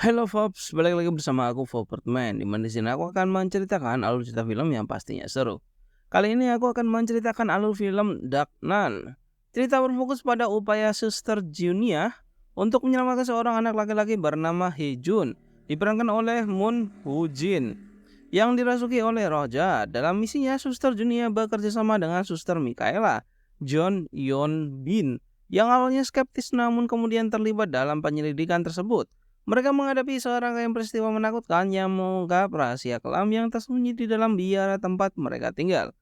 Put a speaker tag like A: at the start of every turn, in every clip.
A: Halo Forbes, balik lagi bersama aku Fopertman. Di mana di sini aku akan menceritakan alur cerita film yang pastinya seru. Kali ini aku akan menceritakan alur film Dark Nun. Cerita berfokus pada upaya Suster Junia untuk menyelamatkan seorang anak laki-laki bernama Hee-jun, diperankan oleh Moon Woo-jin, yang dirasuki oleh roh jahat. Dalam misinya, Suster Junia bekerja sama dengan Suster Mikaela, John Yeon Bin, yang awalnya skeptis namun kemudian terlibat dalam penyelidikan tersebut. Mereka menghadapi serangkaian peristiwa menakutkan yang mengungkap rahasia kelam yang tersembunyi di dalam biara tempat mereka tinggal.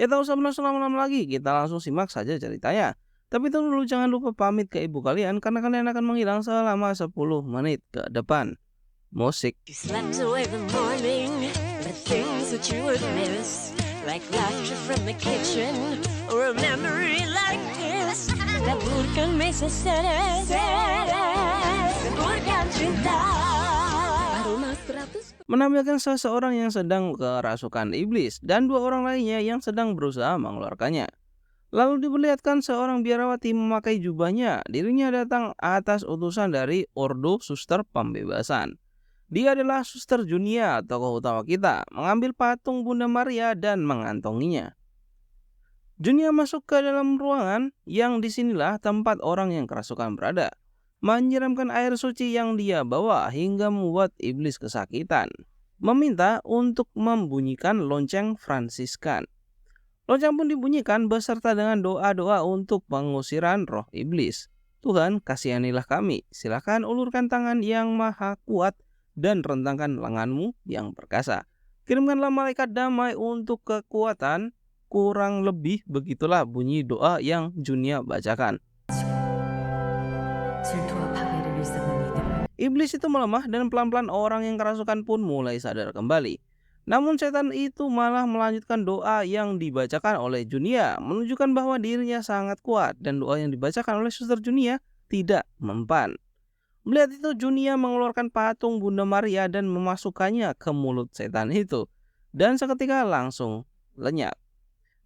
A: Ya tak usah menunggu lama-lama lagi, kita langsung simak saja ceritanya. Tapi tunggu dulu, jangan lupa pamit ke ibu kalian karena kalian akan menghilang selama 10 menit ke depan. Musik.
B: You slept away the morning, the things that you would miss, like laughter from the kitchen, or a memory like this. Laburkan mesa seres, laburkan cinta. Aroma 100.
A: Menampilkan seseorang yang sedang kerasukan iblis dan dua orang lainnya yang sedang berusaha mengeluarkannya. Lalu diperlihatkan seorang biarawati memakai jubahnya. Dirinya datang atas utusan dari Ordo Suster Pembebasan. Dia adalah Suster Junia, tokoh utama kita, mengambil patung Bunda Maria dan mengantonginya. Junia masuk ke dalam ruangan yang disinilah tempat orang yang kerasukan berada, menyiramkan air suci yang dia bawa hingga membuat iblis kesakitan, meminta untuk membunyikan lonceng Fransiskan. Lonceng pun dibunyikan beserta dengan doa-doa untuk pengusiran roh iblis. Tuhan, kasihanilah kami. Silakan ulurkan tangan yang maha kuat dan rentangkan lenganmu yang perkasa. Kirimkanlah malaikat damai untuk kekuatan. Kurang lebih begitulah bunyi doa yang Junia bacakan. Iblis itu melemah dan pelan-pelan orang yang kerasukan pun mulai sadar kembali. Namun setan itu malah melanjutkan doa yang dibacakan oleh Junia, menunjukkan bahwa dirinya sangat kuat dan doa yang dibacakan oleh Suster Junia tidak mempan. Melihat itu, Junia mengeluarkan patung Bunda Maria dan memasukkannya ke mulut setan itu, dan seketika langsung lenyap.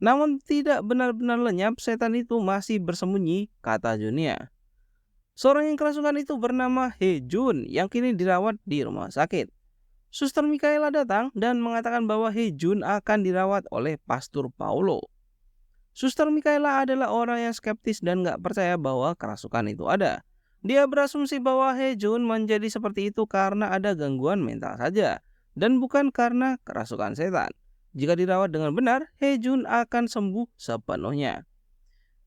A: Namun tidak benar-benar lenyap, setan itu masih bersembunyi, kata Junia. Seorang yang kerasukan itu bernama Hee-jun yang kini dirawat di rumah sakit. Suster Mikaela datang dan mengatakan bahwa Hee-jun akan dirawat oleh Pastor Paulo. Suster Mikaela adalah orang yang skeptis dan gak percaya bahwa kerasukan itu ada. Dia berasumsi bahwa Hee-jun menjadi seperti itu karena ada gangguan mental saja, dan bukan karena kerasukan setan. Jika dirawat dengan benar, Hee-jun akan sembuh sepenuhnya.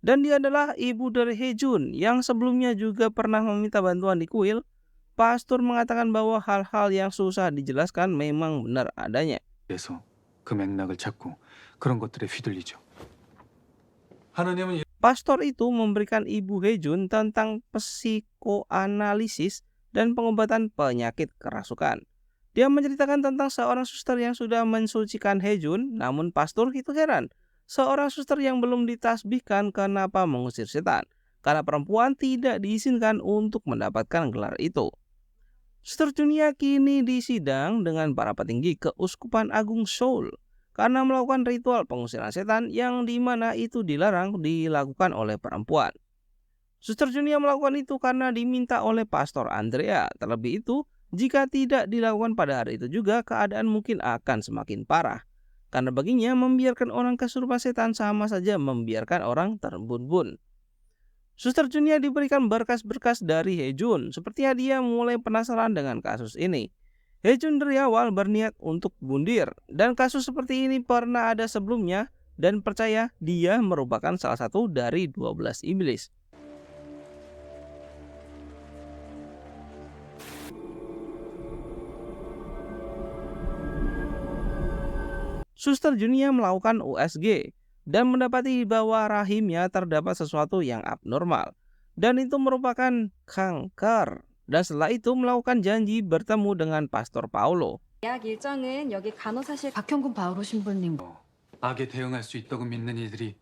A: Dan dia adalah ibu dari Hee-jun yang sebelumnya juga pernah meminta bantuan di kuil. Pastor mengatakan bahwa hal-hal yang susah dijelaskan memang benar adanya.
C: 그래서 그 맥락을 찾고 그런 것들에 휘둘리죠. 하나님은
A: Pastor itu memberikan ibu Hee-jun tentang psikoanalisis dan pengobatan penyakit kerasukan. Dia menceritakan tentang seorang suster yang sudah mensucikan Hee-jun, namun pastor itu heran. Seorang suster yang belum ditasbihkan kenapa mengusir setan? Karena perempuan tidak diizinkan untuk mendapatkan gelar itu. Suster Junia kini disidang dengan para petinggi Keuskupan Agung Seoul karena melakukan ritual pengusiran setan yang dimana itu dilarang dilakukan oleh perempuan. Suster Junia melakukan itu karena diminta oleh Pastor Andrea. Terlebih itu, jika tidak dilakukan pada hari itu juga, keadaan mungkin akan semakin parah. Karena baginya membiarkan orang kesurupan setan sama saja membiarkan orang terbun-bun. Suster Junia diberikan berkas-berkas dari Hee-jun. Sepertinya dia mulai penasaran dengan kasus ini. Hee-jun dari awal berniat untuk bundir, dan kasus seperti ini pernah ada sebelumnya, dan percaya dia merupakan salah satu dari 12 iblis. Suster Junia melakukan USG dan mendapati bahwa rahimnya terdapat sesuatu yang abnormal, dan itu merupakan kanker. Dan setelah itu melakukan janji bertemu dengan Pastor Paulo.
D: 예약 일정은 여기 간호사실 박형근 바오로 신부님.
C: 악에 대응할 수 있다고 믿는 이들이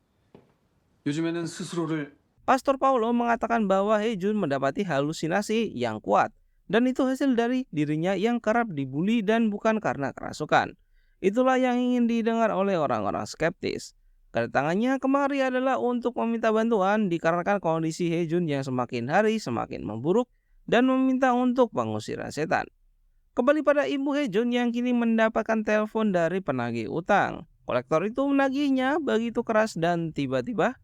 C: 요즘에는 스스로를
A: Pastor Paulo mengatakan bahwa Hee-jun mendapati halusinasi yang kuat, dan itu hasil dari dirinya yang kerap dibully dan bukan karena kerasukan. Itulah yang ingin didengar oleh orang-orang skeptis. Kedatangannya kemari adalah untuk meminta bantuan dikarenakan kondisi Hee-jun yang semakin hari semakin memburuk dan meminta untuk pengusiran setan. Kembali pada Ibu Hejun yang kini mendapatkan telepon dari penagih utang. Kolektor itu menagihnya begitu keras dan tiba-tiba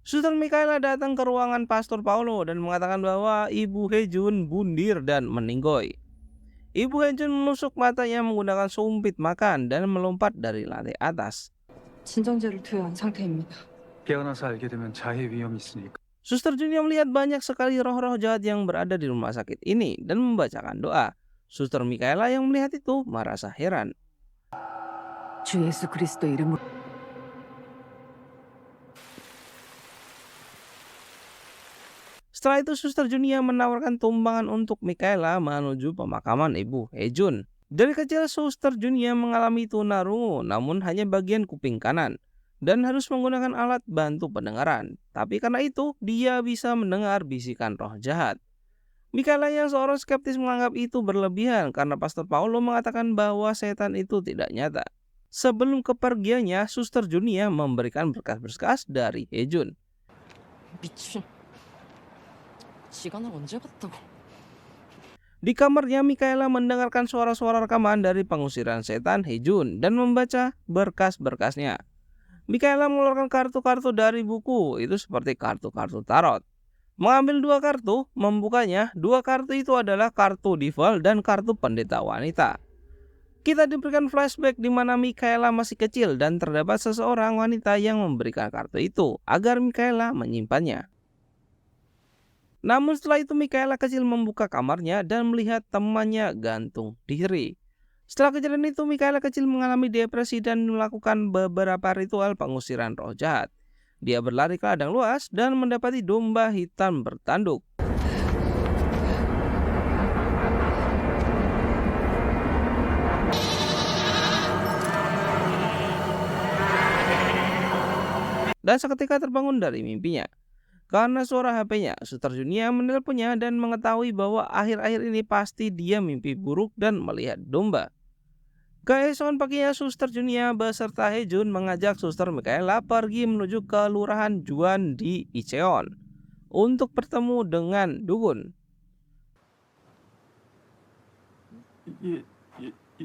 A: Suster Mikaela datang ke ruangan Pastor Paulo dan mengatakan bahwa Ibu Hejun bundir dan meninggoy. Ibu Hejun menusuk matanya menggunakan sumpit makan dan melompat dari lantai atas.
D: 진정제를 투여한 상태입니다.
C: 깨어나서 알게 되면 자해 위험이 있으니까.
A: Suster Junia melihat banyak sekali roh-roh jahat yang berada di rumah sakit ini dan membacakan doa. Suster Mikaela yang melihat itu merasa heran.
E: 주 예수 그리스도 이름으로
A: Setelah itu Suster Junia menawarkan tumbangan untuk Mikaela menuju pemakaman Ibu Hejun. Dari kecil Suster Junia mengalami tunarungu namun hanya bagian kuping kanan dan harus menggunakan alat bantu pendengaran. Tapi karena itu dia bisa mendengar bisikan roh jahat. Mikaela yang seorang skeptis menganggap itu berlebihan karena Pastor Paulo mengatakan bahwa setan itu tidak nyata. Sebelum kepergiannya, Suster Junia memberikan berkas-berkas dari Hejun.
E: 미친. 시간을 언제 갔다고?
A: Di kamarnya, Mikaela mendengarkan suara-suara rekaman dari pengusiran setan Hejun dan membaca berkas-berkasnya. Mikaela mengeluarkan kartu-kartu dari buku, itu seperti kartu-kartu tarot. Mengambil 2 kartu, membukanya, 2 kartu itu adalah kartu Devil dan kartu pendeta wanita. Kita diberikan flashback di mana Mikaela masih kecil dan terdapat seseorang wanita yang memberikan kartu itu agar Mikaela menyimpannya. Namun setelah itu Mikaela kecil membuka kamarnya dan melihat temannya gantung diri. Setelah kejadian itu Mikaela kecil mengalami depresi dan melakukan beberapa ritual pengusiran roh jahat. Dia berlari ke ladang luas dan mendapati domba hitam bertanduk. Dan seketika terbangun dari mimpinya. Karena suara HP-nya, Suster Junia menelponnya dan mengetahui bahwa akhir-akhir ini pasti dia mimpi buruk dan melihat domba. Keesokan paginya Suster Junia beserta Hejun mengajak Suster Mikaela pergi menuju ke Kelurahan Juan di Icheon untuk bertemu dengan dukun.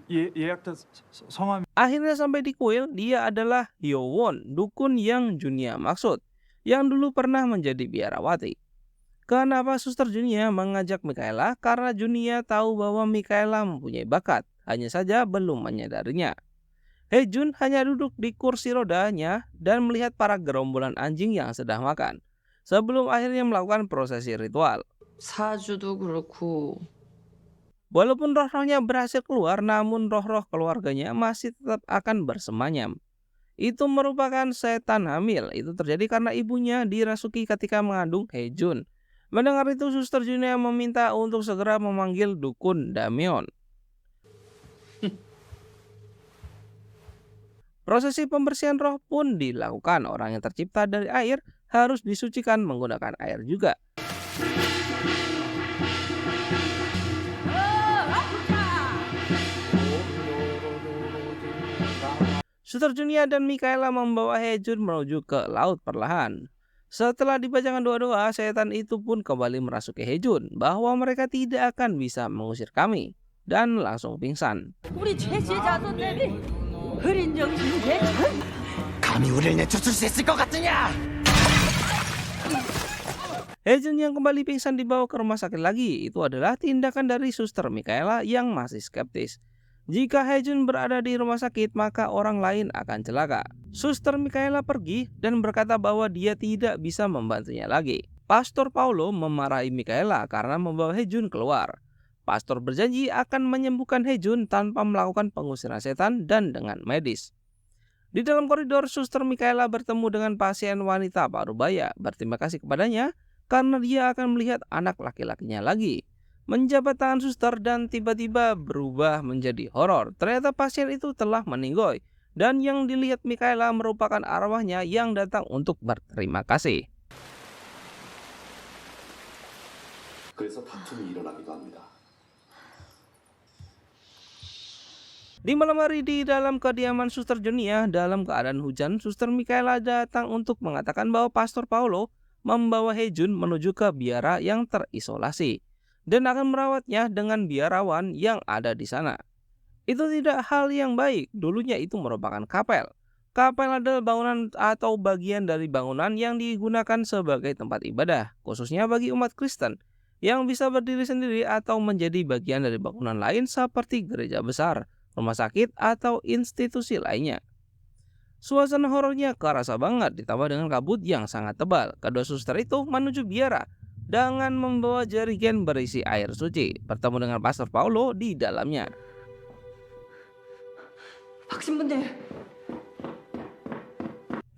C: 예약자 성함이
A: Akhirnya sampai di kuil, dia adalah Hyowon, dukun yang Junia maksud, yang dulu pernah menjadi biarawati. Kenapa Suster Junia mengajak Mikaela? Karena Junia tahu bahwa Mikaela mempunyai bakat, hanya saja belum menyadarinya. Hejun hanya duduk di kursi rodanya dan melihat para gerombolan anjing yang sedang makan, sebelum akhirnya melakukan prosesi ritual.
E: 사주도 그렇고
A: Walaupun roh-rohnya berhasil keluar, namun roh-roh keluarganya masih tetap akan bersemayam. Itu merupakan setan hamil. Itu terjadi karena ibunya dirasuki ketika mengandung Hejun. Mendengar itu, Suster Junia meminta untuk segera memanggil dukun Dameon. Prosesi pembersihan roh pun dilakukan. Orang yang tercipta dari air harus disucikan menggunakan air juga. Suster Junia dan Mikaela membawa Hejun menuju ke laut perlahan. Setelah dibacakan doa-doa, setan itu pun kembali merasuki Hejun bahwa mereka tidak akan bisa mengusir kami dan langsung pingsan.
B: 우리 최씨 자손들이 흐린 정신 괜찮?
F: 감히 우리를 내쫓을 수 있을 것 같으냐?
A: Hejun yang kembali pingsan dibawa ke rumah sakit lagi. Itu adalah tindakan dari Suster Mikaela yang masih skeptis. Jika Hejun berada di rumah sakit, maka orang lain akan celaka. Suster Mikaela pergi dan berkata bahwa dia tidak bisa membantunya lagi. Pastor Paulo memarahi Mikaela karena membawa Hejun keluar. Pastor berjanji akan menyembuhkan Hejun tanpa melakukan pengusiran setan dan dengan medis. Di dalam koridor, Suster Mikaela bertemu dengan pasien wanita parubaya. Berterima kasih kepadanya karena dia akan melihat anak laki-lakinya lagi. Menjabat tangan suster dan tiba-tiba berubah menjadi horor. Ternyata pasien itu telah meninggoy dan yang dilihat Mikaela merupakan arwahnya yang datang untuk berterima kasih.
G: 그래서 다툼이 일어나기도 합니다.
A: Di malam hari di dalam kediaman Suster Junia dalam keadaan hujan, Suster Mikaela datang untuk mengatakan bahwa Pastor Paulo membawa Hejun menuju ke biara yang terisolasi. dan akan merawatnya dengan biarawan yang ada di sana. Itu tidak hal yang baik. Dulunya itu merupakan kapel. Kapel adalah bangunan atau bagian dari bangunan yang digunakan sebagai tempat ibadah, khususnya bagi umat Kristen, yang bisa berdiri sendiri atau menjadi bagian dari bangunan lain seperti gereja besar, rumah sakit, atau institusi lainnya. Suasana horornya kerasa banget ditambah dengan kabut yang sangat tebal. Kedua suster itu menuju biara dengan membawa jerigen berisi air suci, bertemu dengan Pastor Paulo di dalamnya.
E: 박 신부님,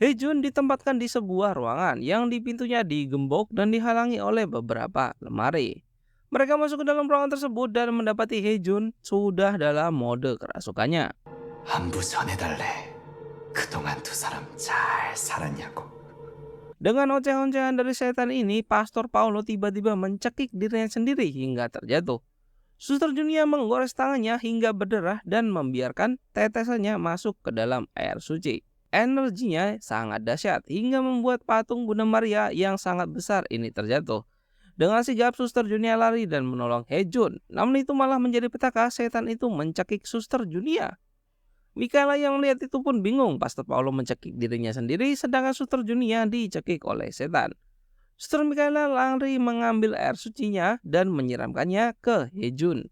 A: Hejun ditempatkan di sebuah ruangan yang di pintunya digembok dan dihalangi oleh beberapa lemari. Mereka masuk ke dalam ruangan tersebut dan mendapati Hejun sudah dalam mode kerasukannya.
F: 안부 전해달래. 그동안 두 사람 잘 살았냐고.
A: Dengan oceh-ocehan dari setan ini, Pastor Paulo tiba-tiba mencekik dirinya sendiri hingga terjatuh. Suster Junia menggores tangannya hingga berdarah dan membiarkan tetesannya masuk ke dalam air suci. Energinya sangat dahsyat hingga membuat patung Bunda Maria yang sangat besar ini terjatuh. Dengan sigap Suster Junia lari dan menolong Hejun. Namun itu malah menjadi petaka, setan itu mencekik Suster Junia. Mikaela yang melihat itu pun bingung. Pastor Paulo mencekik dirinya sendiri sedangkan Suster Junia dicekik oleh setan. Suster Mikaela lari mengambil air sucinya dan menyiramkannya ke Hejun.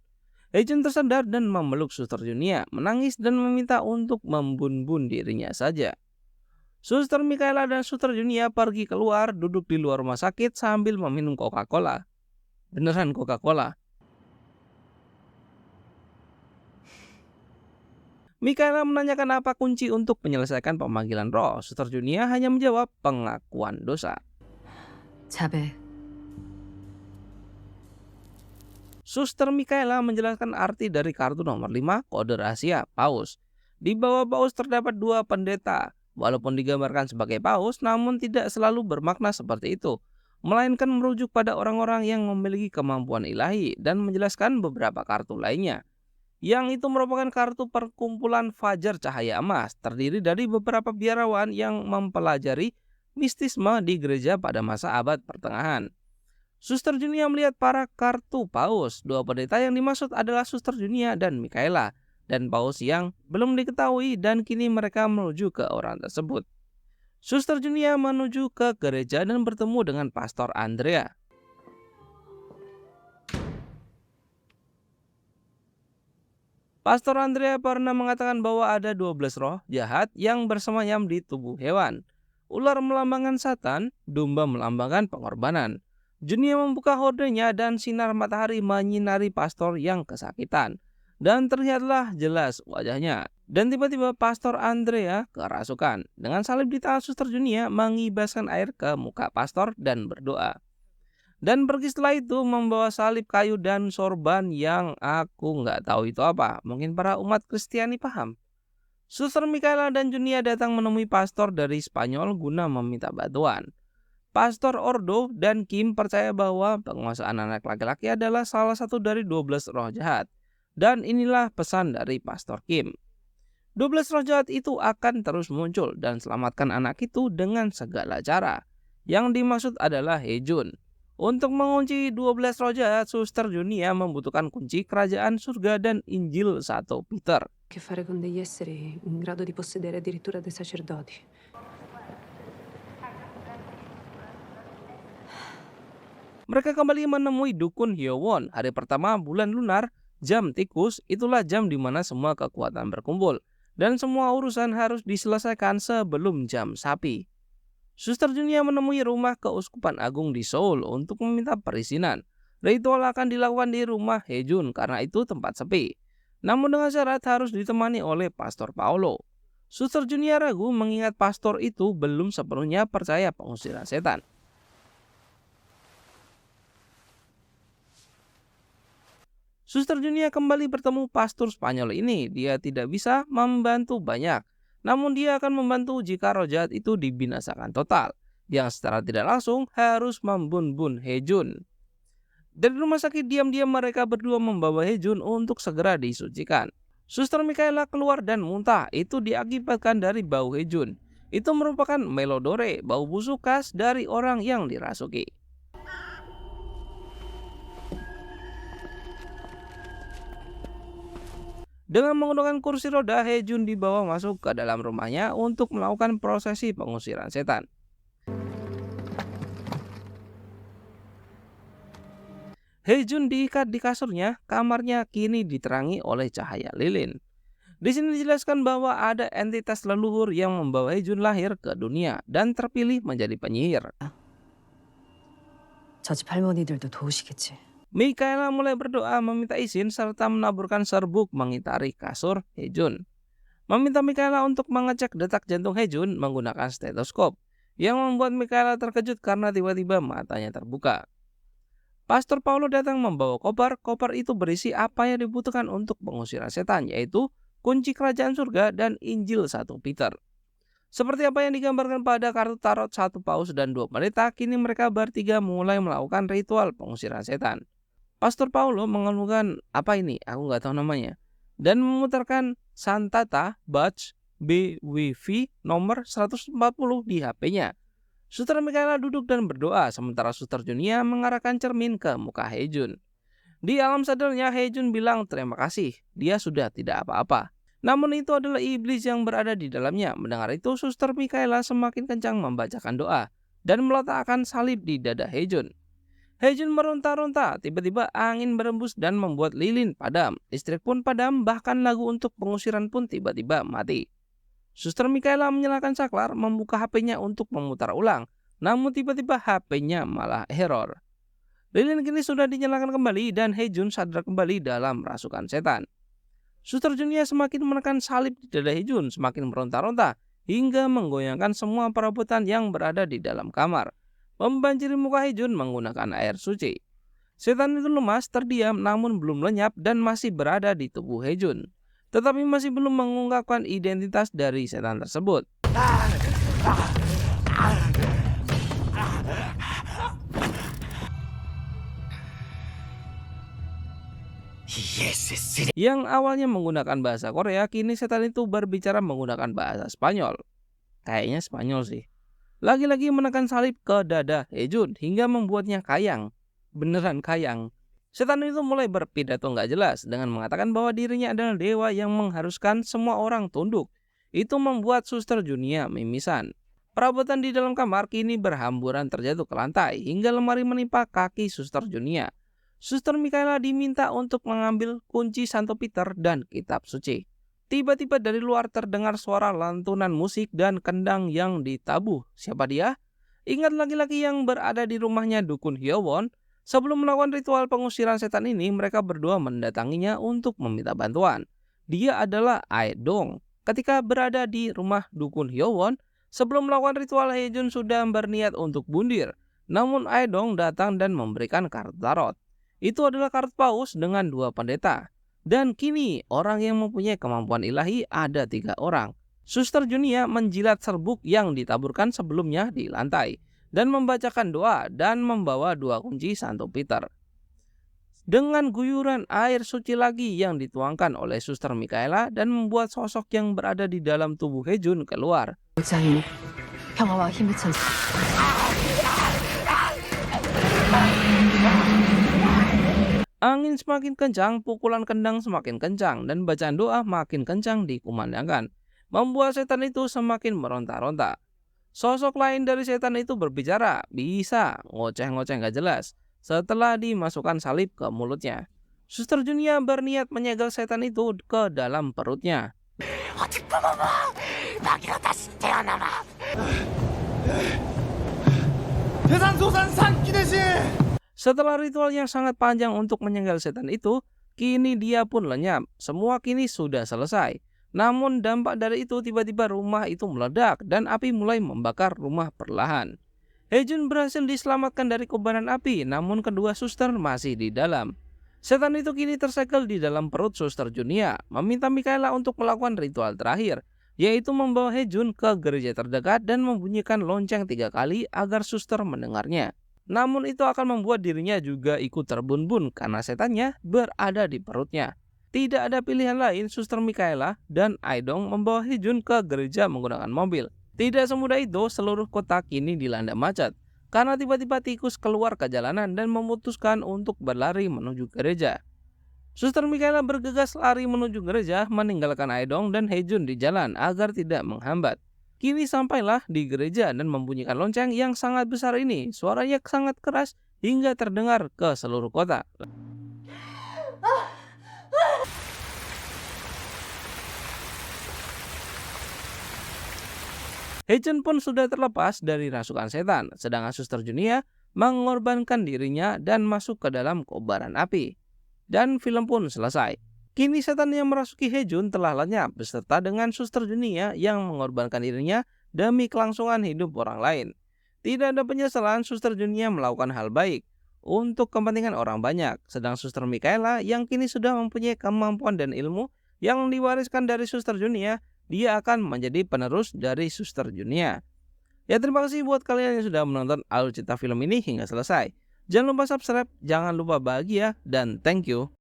A: Hejun tersadar dan memeluk Suster Junia, menangis dan meminta untuk membun-bun dirinya saja. Suster Mikaela dan Suster Junia pergi keluar, duduk di luar rumah sakit sambil meminum Coca-Cola. Beneran Coca-Cola. Mikaela menanyakan apa kunci untuk menyelesaikan pemanggilan roh. Suster Junia hanya menjawab pengakuan dosa.
E: 자배.
A: Suster Mikaela menjelaskan arti dari kartu nomor 5 kode rahasia Paus. Di bawah Paus terdapat 2 pendeta. Walaupun digambarkan sebagai Paus, namun tidak selalu bermakna seperti itu, melainkan merujuk pada orang-orang yang memiliki kemampuan ilahi dan menjelaskan beberapa kartu lainnya. Yang itu merupakan kartu perkumpulan Fajar Cahaya Emas, terdiri dari beberapa biarawan yang mempelajari mistisme di gereja pada masa abad pertengahan. Suster Junia melihat para kartu Paus. 2 pendeta yang dimaksud adalah Suster Junia dan Mikaela, dan Paus yang belum diketahui, dan kini mereka menuju ke orang tersebut. Suster Junia menuju ke gereja dan bertemu dengan Pastor Andrea. Pastor Andrea pernah mengatakan bahwa ada 12 roh jahat yang bersemayam di tubuh hewan. Ular melambangkan Satan, domba melambangkan pengorbanan. Junia membuka hordenya dan sinar matahari menyinari pastor yang kesakitan. Dan terlihatlah jelas wajahnya. Dan tiba-tiba Pastor Andrea kerasukan. Dengan salib di tangan Suster Junia mengibaskan air ke muka pastor dan berdoa. Dan pergi setelah itu membawa salib kayu dan sorban yang aku nggak tahu itu apa. Mungkin para umat Kristiani paham. Suster Mikaela dan Junia datang menemui pastor dari Spanyol guna meminta bantuan. Pastor Ordo dan Kim percaya bahwa penguasaan anak laki-laki adalah salah satu dari 12 roh jahat. Dan inilah pesan dari Pastor Kim. 12 roh jahat itu akan terus muncul dan selamatkan anak itu dengan segala cara. Yang dimaksud adalah Hejun. Untuk mengunci 12 roh jahat, Suster Junia membutuhkan kunci kerajaan surga dan Injil 1 Peter.
E: Che fare con degli esseri in grado di possedere addirittura dei sacerdoti.
A: Mereka kembali menemui Dukun Hyowon. Hari pertama bulan lunar, jam tikus, itulah jam di mana semua kekuatan berkumpul. Dan semua urusan harus diselesaikan sebelum jam sapi. Suster Junia menemui rumah Keuskupan Agung di Seoul untuk meminta perizinan. Ritual akan dilakukan di rumah Hejun karena itu tempat sepi. Namun dengan syarat harus ditemani oleh Pastor Paulo. Suster Junia ragu mengingat pastor itu belum sepenuhnya percaya pengusiran setan. Suster Junia kembali bertemu pastor Spanyol ini. Dia tidak bisa membantu banyak. Namun dia akan membantu jika roh jahat itu dibinasakan total. Yang secara tidak langsung harus membun-bun Hejun. Dari rumah sakit diam-diam mereka berdua membawa Hejun untuk segera disucikan. Suster Mikaela keluar dan muntah. Itu diakibatkan dari bau Hejun. Itu merupakan melodore, bau busuk khas dari orang yang dirasuki. Dengan menggunakan kursi roda, Hejun dibawa masuk ke dalam rumahnya untuk melakukan prosesi pengusiran setan. Hejun diikat di kasurnya, kamarnya kini diterangi oleh cahaya lilin. Di sini dijelaskan bahwa ada entitas leluhur yang membawa Hejun lahir ke dunia dan terpilih menjadi penyihir.
E: 저 집 할머니들도 도우시겠지.
A: Mikaela mulai berdoa meminta izin serta menaburkan serbuk mengitari kasur Hejun. Meminta Mikaela untuk mengecek detak jantung Hejun menggunakan stetoskop, yang membuat Mikaela terkejut karena tiba-tiba matanya terbuka. Pastor Paulo datang membawa koper itu berisi apa yang dibutuhkan untuk pengusiran setan, yaitu kunci kerajaan surga dan Injil 1 Peter. Seperti apa yang digambarkan pada kartu tarot 1 paus dan 2 pendeta, kini mereka bertiga mulai melakukan ritual pengusiran setan. Pastor Paulo mengeluhkan apa ini, aku nggak tahu namanya, dan memutarkan Santata Bach BWV nomor 140 di HP-nya. Suster Mikaela duduk dan berdoa, sementara Suster Junia mengarahkan cermin ke muka Hejun. Di alam sadarnya, Hejun bilang terima kasih, dia sudah tidak apa-apa. Namun itu adalah iblis yang berada di dalamnya. Mendengar itu, Suster Mikaela semakin kencang membacakan doa dan meletakkan salib di dada Hejun. Hejun meronta-ronta, tiba-tiba angin berembus dan membuat lilin padam. Listrik pun padam, bahkan lagu untuk pengusiran pun tiba-tiba mati. Suster Mikaela menyalakan saklar, membuka HP-nya untuk memutar ulang. Namun tiba-tiba HP-nya malah error. Lilin kini sudah dinyalakan kembali dan Hejun sadar kembali dalam rasukan setan. Suster Junia semakin menekan salib di dada Hejun, semakin meronta-ronta hingga menggoyangkan semua perabotan yang berada di dalam kamar, membanjiri muka Hejun menggunakan air suci. Setan itu lemas, terdiam, namun belum lenyap dan masih berada di tubuh Hejun, tetapi masih belum mengungkapkan identitas dari setan tersebut. Yang awalnya menggunakan bahasa Korea, kini setan itu berbicara menggunakan bahasa Spanyol. Kayaknya Spanyol sih. Lagi-lagi menekan salib ke dada Hejun hingga membuatnya kayang. Beneran kayang. Setan itu mulai berpidato nggak jelas dengan mengatakan bahwa dirinya adalah dewa yang mengharuskan semua orang tunduk. Itu membuat Suster Junia mimisan. Perabotan di dalam kamar kini berhamburan terjatuh ke lantai hingga lemari menimpa kaki Suster Junia. Suster Mikaela diminta untuk mengambil kunci Santo Peter dan kitab suci. Tiba-tiba dari luar terdengar suara lantunan musik dan kendang yang ditabuh. Siapa dia? Ingat laki-laki yang berada di rumahnya Dukun Hyowon. Sebelum melakukan ritual pengusiran setan ini, mereka berdua mendatanginya untuk meminta bantuan. Dia adalah Aedong. Ketika berada di rumah Dukun Hyowon, sebelum melakukan ritual, Hejun sudah berniat untuk bundir. Namun Aedong datang dan memberikan kartu tarot. Itu adalah kartu paus dengan 2 pendeta. Dan kini orang yang mempunyai kemampuan ilahi ada 3 orang. Suster Junia menjilat serbuk yang ditaburkan sebelumnya di lantai dan membacakan doa dan membawa 2 kunci Santo Peter. Dengan guyuran air suci lagi yang dituangkan oleh Suster Mikaela dan membuat sosok yang berada di dalam tubuh Hejun keluar.
E: 장인 평화와 힘을 찬
A: Angin semakin kencang, pukulan kendang semakin kencang, dan bacaan doa makin kencang dikumandangkan, membuat setan itu semakin meronta-ronta. Sosok lain dari setan itu berbicara, bisa ngoceh-ngoceh gak jelas, setelah dimasukkan salib ke mulutnya. Suster Junia berniat menyegel setan itu ke dalam perutnya. Setelah ritual yang sangat panjang untuk menyegel setan itu, kini dia pun lenyap. Semua kini sudah selesai. Namun dampak dari itu tiba-tiba rumah itu meledak dan api mulai membakar rumah perlahan. Hejun berhasil diselamatkan dari kobaran api, namun kedua suster masih di dalam. Setan itu kini tersegel di dalam perut Suster Junia, meminta Mikaela untuk melakukan ritual terakhir, yaitu membawa Hejun ke gereja terdekat dan membunyikan lonceng 3 kali agar suster mendengarnya. Namun itu akan membuat dirinya juga ikut terbun-bun karena setannya berada di perutnya. Tidak ada pilihan lain, Suster Mikaela dan Aedong membawa Hejun ke gereja menggunakan mobil. Tidak semudah itu, seluruh kota kini dilanda macet karena tiba-tiba tikus keluar ke jalanan dan memutuskan untuk berlari menuju gereja. Suster Mikaela bergegas lari menuju gereja, meninggalkan Aedong dan Hejun di jalan agar tidak menghambat. Kini sampailah di gereja dan membunyikan lonceng yang sangat besar ini. Suaranya sangat keras hingga terdengar ke seluruh kota. Hejun pun sudah terlepas dari rasukan setan, sedangkan Suster Junia mengorbankan dirinya dan masuk ke dalam kobaran api. Dan film pun selesai. Kini setan yang merasuki Hejun telah lenyap beserta dengan Suster Junia yang mengorbankan dirinya demi kelangsungan hidup orang lain. Tidak ada penyesalan, Suster Junia melakukan hal baik untuk kepentingan orang banyak, sedang Suster Mikaela yang kini sudah mempunyai kemampuan dan ilmu yang diwariskan dari Suster Junia, dia akan menjadi penerus dari Suster Junia. Ya, terima kasih buat kalian yang sudah menonton alur cerita film ini hingga selesai. Jangan lupa subscribe, jangan lupa bahagia, dan thank you.